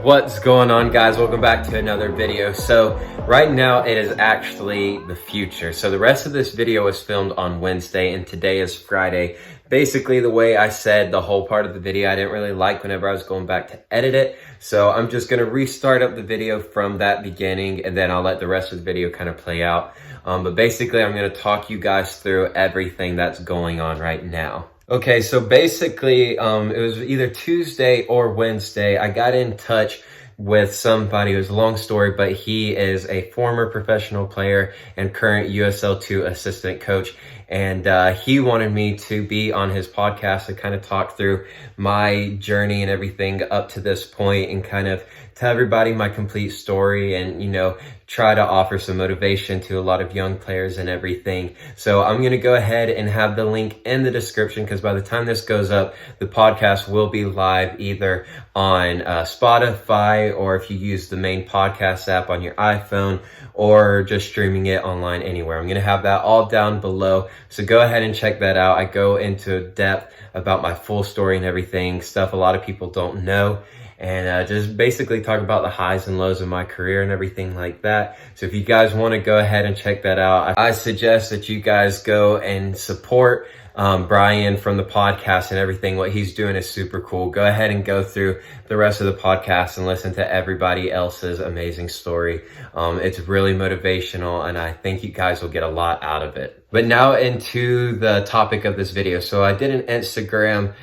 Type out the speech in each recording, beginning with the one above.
What's going on, guys? Welcome back to another video. So right now it is actually the future. So the rest of this video was filmed on Wednesday and today is Friday. Basically, the way I said the whole part of the video, I didn't really like whenever I was going back to edit it. So I'm just going to restart up the video from that beginning, and then I'll let the rest of the video kind of play out. But basically, I'm going to talk you guys through everything that's going on right now. Okay, so basically, it was either Tuesday or Wednesday. I got in touch with somebody. It was a long story, but he is a former professional player and current USL2 assistant coach. And he wanted me to be on his podcast to kind of talk through my journey and everything up to this point and kind of tell everybody my complete story and, you know, try to offer some motivation to a lot of young players and everything. So I'm going to go ahead and have the link in the description because by the time this goes up, the podcast will be live either on Spotify, or if you use the main podcast app on your iPhone, or just streaming it online anywhere. I'm going to have that all down below. So go ahead and check that out. I go into depth about my full story and everything, stuff a lot of people don't know. And just basically talk about the highs and lows of my career and everything like that. So if you guys want to go ahead and check that out, I suggest that you guys go and support Brian from the podcast and everything. What he's doing is super cool. Go ahead and go through the rest of the podcast and listen to everybody else's amazing story. It's really motivational and I think you guys will get a lot out of it. But now into the topic of this video. So I did an Instagram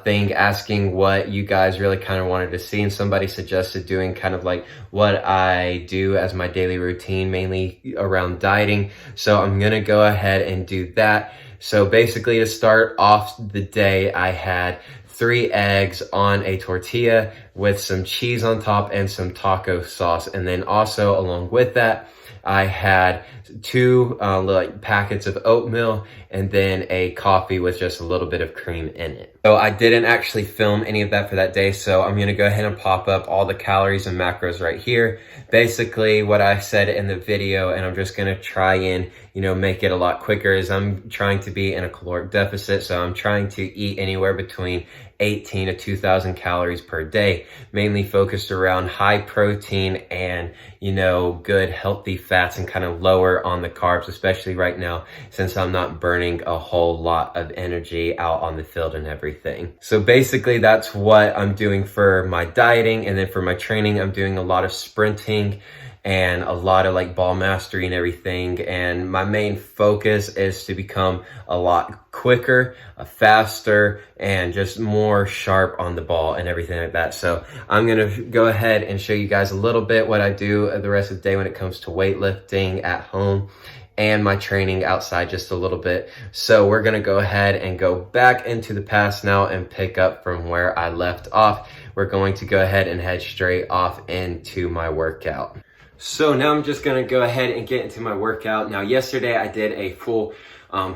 thing asking what you guys really kind of wanted to see, and somebody suggested doing kind of like what I do as my daily routine, mainly around dieting. So I'm gonna go ahead and do that. So basically, to start off the day, I had 3 eggs on a tortilla with some cheese on top and some taco sauce. And then also along with that, I had 2 like packets of oatmeal and then a coffee with just a little bit of cream in it. So I didn't actually film any of that for that day. So I'm going to go ahead and pop up all the calories and macros right here. Basically what I said in the video, and I'm just going to try and, you know, make it a lot quicker, is I'm trying to be in a caloric deficit. So I'm trying to eat anywhere between 18 to 2,000 calories per day, mainly focused around high protein and, you know, good healthy fats and kind of lower on the carbs, especially right now since I'm not burning a whole lot of energy out on the field and everything. So basically that's what I'm doing for my dieting. And then for my training, I'm doing a lot of sprinting and a lot of like ball mastery and everything. And my main focus is to become a lot quicker, faster, and just more sharp on the ball and everything like that. So I'm going to go ahead and show you guys a little bit what I do the rest of the day when it comes to weightlifting at home and my training outside just a little bit. So we're going to go ahead and go back into the past now and pick up from where I left off. We're going to go ahead and head straight off into my workout. So now I'm just going to go ahead and get into my workout. Now yesterday I did a full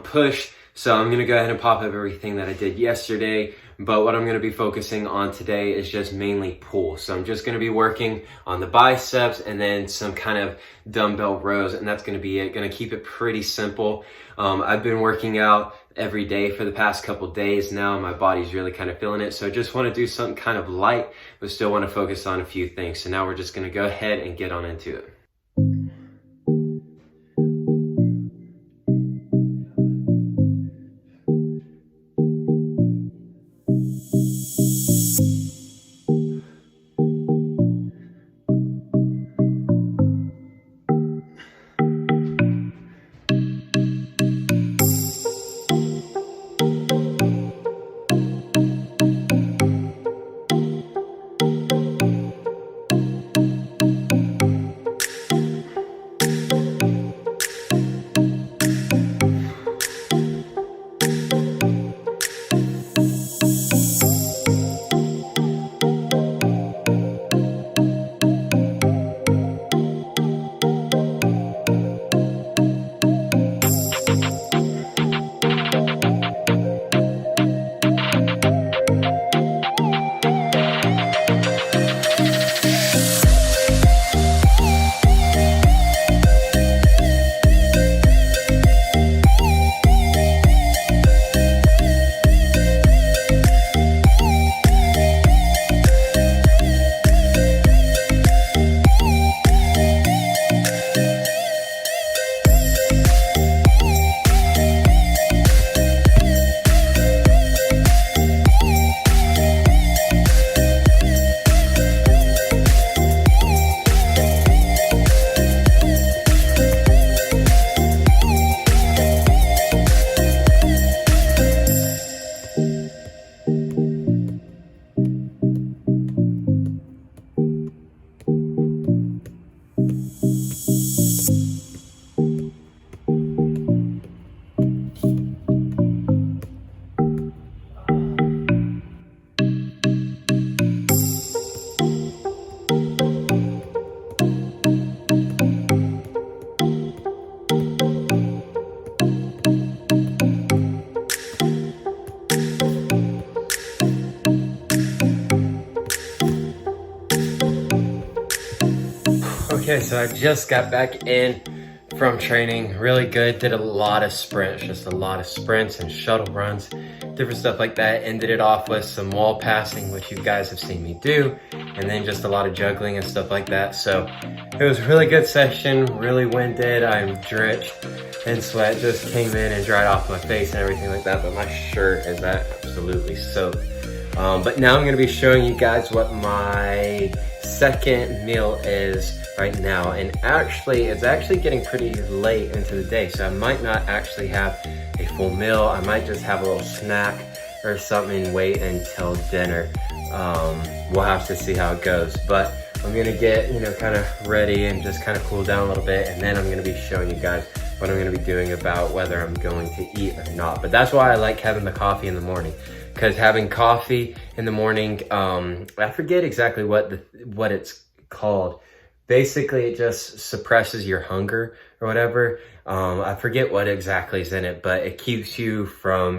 push, so I'm going to go ahead and pop up everything that I did yesterday. But what I'm going to be focusing on today is just mainly pull. So I'm just going to be working on the biceps and then some kind of dumbbell rows, and that's going to be it. Going to keep it pretty simple. I've been working out every day for the past couple days now. My body's really kind of feeling it. So I just want to do something kind of light, but still want to focus on a few things. So now we're just going to go ahead and get on into it. Okay, so I just got back in from training. Really good. Did a lot of sprints, just a lot of sprints and shuttle runs, different stuff like that. Ended it off with some wall passing, which you guys have seen me do, and then just a lot of juggling and stuff like that. So it was a really good session, really winded. I'm drenched in sweat, just came in and dried off my face and everything like that, but my shirt is absolutely soaked. But now I'm gonna be showing you guys what my second meal is right now. And actually, it's actually getting pretty late into the day, so I might not actually have a full meal. I might just have a little snack or something, wait until dinner. We'll have to see how it goes. But I'm gonna get, kind of ready and just kind of cool down a little bit, and then I'm gonna be showing you guys what I'm gonna be doing about whether I'm going to eat or not. But that's why I like having the coffee in the morning, because having coffee in the morning, I forget exactly what it's called. Basically, it just suppresses your hunger or whatever. I forget what exactly is in it, but it keeps you from,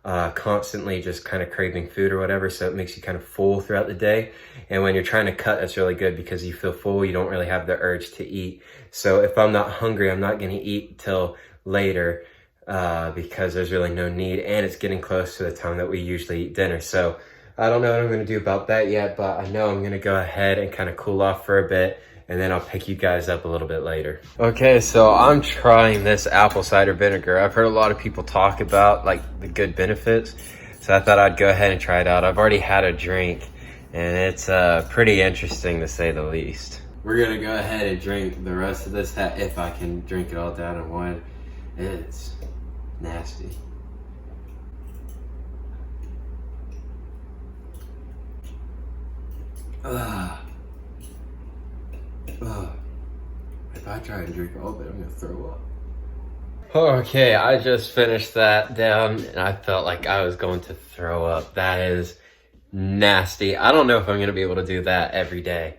constantly just kind of craving food or whatever. So it makes you kind of full throughout the day. And when you're trying to cut, that's really good because you feel full. You don't really have the urge to eat. So if I'm not hungry, I'm not going to eat till later because there's really no need. And it's getting close to the time that we usually eat dinner. So I don't know what I'm going to do about that yet, but I know I'm going to go ahead and kind of cool off for a bit, and then I'll pick you guys up a little bit later. Okay, so I'm trying this apple cider vinegar. I've heard a lot of people talk about like the good benefits, so I thought I'd go ahead and try it out. I've already had a drink, and it's pretty interesting to say the least. We're gonna go ahead and drink the rest of this, if I can drink it all down in one. It's nasty. If I try and drink all of it, I'm gonna throw up. Okay, I just finished that down and I felt like I was going to throw up. That is nasty. I don't know if I'm gonna be able to do that every day.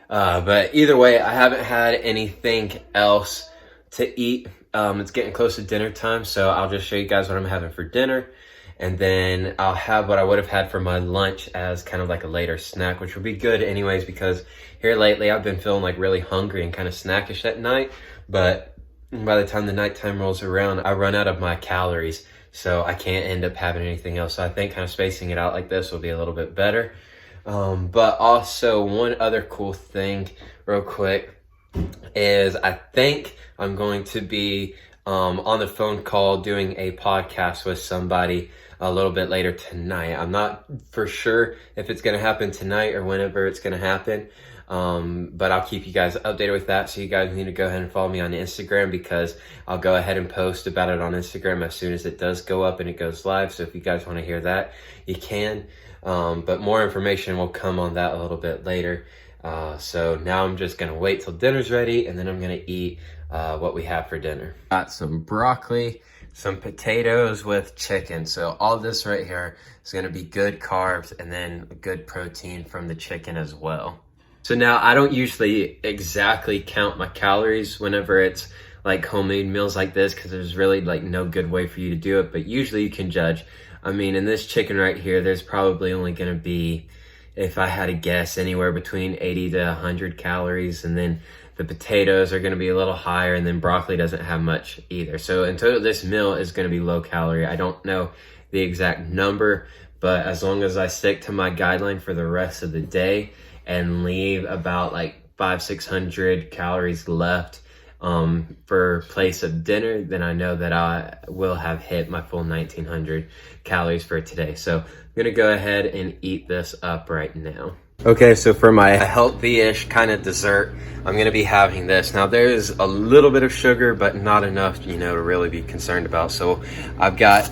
But either way, I haven't had anything else to eat. It's getting close to dinner time, so I'll just show you guys what I'm having for dinner. And then I'll have what I would have had for my lunch as kind of like a later snack, which would be good anyways, because here lately I've been feeling like really hungry and kind of snackish at night. But by the time the nighttime rolls around, I run out of my calories, so I can't end up having anything else. So I think kind of spacing it out like this will be a little bit better. But also one other cool thing real quick is I think I'm going to be on the phone call doing a podcast with somebody a little bit later tonight. I'm not for sure if it's going to happen tonight or whenever it's going to happen. But I'll keep you guys updated with that. So you guys need to go ahead and follow me on Instagram, because I'll go ahead and post about it on Instagram as soon as it does go up and it goes live. So if you guys want to hear that, you can. But more information will come on that a little bit later. So now I'm just going to wait till dinner's ready, and then I'm going to eat what we have for dinner. Got some broccoli, some potatoes with chicken. So all this right here is going to be good carbs and then good protein from the chicken as well. So now I don't usually exactly count my calories whenever it's like homemade meals like this, because there's really like no good way for you to do it, but usually you can judge. I mean, in this chicken right here, there's probably only going to be, if I had to guess, anywhere between 80 to 100 calories. And then the potatoes are going to be a little higher, and then broccoli doesn't have much either. So in total, this meal is going to be low calorie. I don't know the exact number, but as long as I stick to my guideline for the rest of the day and leave about like 500-600 calories left for place of dinner, then I know that I will have hit my full 1900 calories for today. So I'm gonna go ahead and eat this up right now. Okay, so for my healthy-ish kind of dessert, I'm gonna be having this. Now there's a little bit of sugar, but not enough, to really be concerned about. So I've got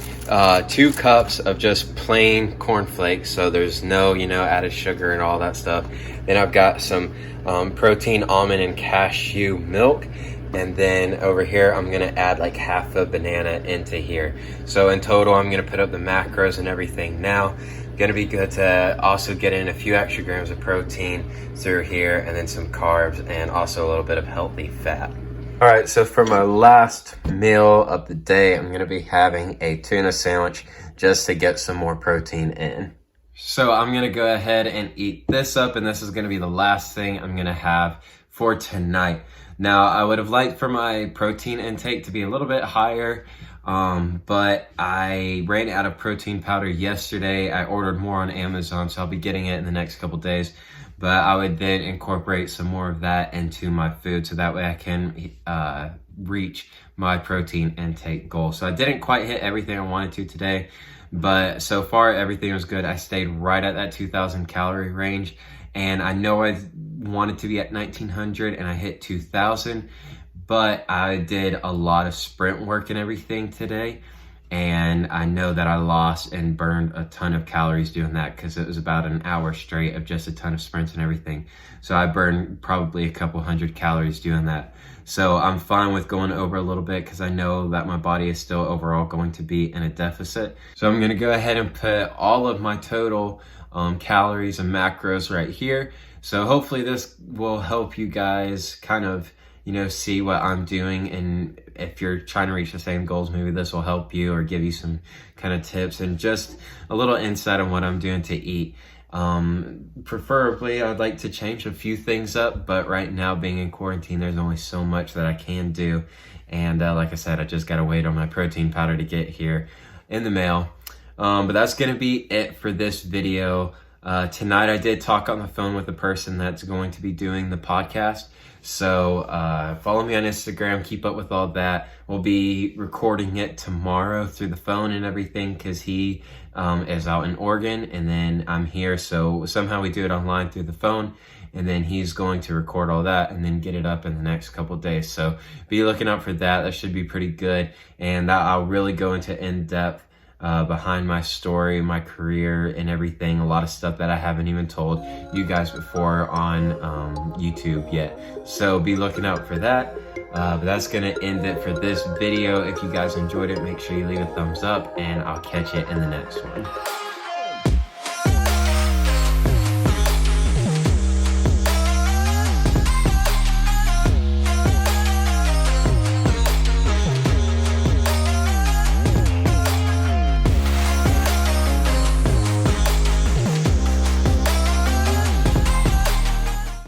2 cups of just plain cornflakes. So there's no, added sugar and all that stuff. Then I've got some protein almond and cashew milk. And then over here, I'm gonna add like half a banana into here. So in total, I'm gonna put up the macros and everything now. Gonna be good to also get in a few extra grams of protein through here, and then some carbs, and also a little bit of healthy fat. All right, so for my last meal of the day, I'm gonna be having a tuna sandwich just to get some more protein in. So I'm gonna go ahead and eat this up, and this is gonna be the last thing I'm gonna have for tonight. Now, I would have liked for my protein intake to be a little bit higher, but I ran out of protein powder yesterday. I ordered more on Amazon, so I'll be getting it in the next couple days. But I would then incorporate some more of that into my food, so that way I can reach my protein intake goal. So I didn't quite hit everything I wanted to today, but so far everything was good. I stayed right at that 2,000 calorie range, and I know I wanted to be at 1,900 and I hit 2,000, but I did a lot of sprint work and everything today, and I know that I lost and burned a ton of calories doing that because it was about an hour straight of just a ton of sprints and everything. So I burned probably a couple hundred calories doing that. So I'm fine with going over a little bit because I know that my body is still overall going to be in a deficit. So I'm gonna go ahead and put all of my total calories and macros right here. So hopefully this will help you guys kind of, you know, see what I'm doing, and if you're trying to reach the same goals, maybe this will help you or give you some kind of tips and just a little insight on what I'm doing to eat. Preferably I'd like to change a few things up, but right now being in quarantine, there's only so much that I can do. And like I said, I just gotta wait on my protein powder to get here in the mail. But that's gonna be it for this video. Tonight I did talk on the phone with the person that's going to be doing the podcast. So follow me on Instagram, keep up with all that. We'll be recording it tomorrow through the phone and everything because he is out in Oregon and then I'm here. So somehow we do it online through the phone, and then he's going to record all that and then get it up in the next couple of days. So be looking out for that. That should be pretty good. And I'll really go into in-depth behind my story, my career, and everything. A lot of stuff that I haven't even told you guys before on YouTube yet. So be looking out for that. But that's gonna end it for this video. If you guys enjoyed it, make sure you leave a thumbs up, and I'll catch you in the next one.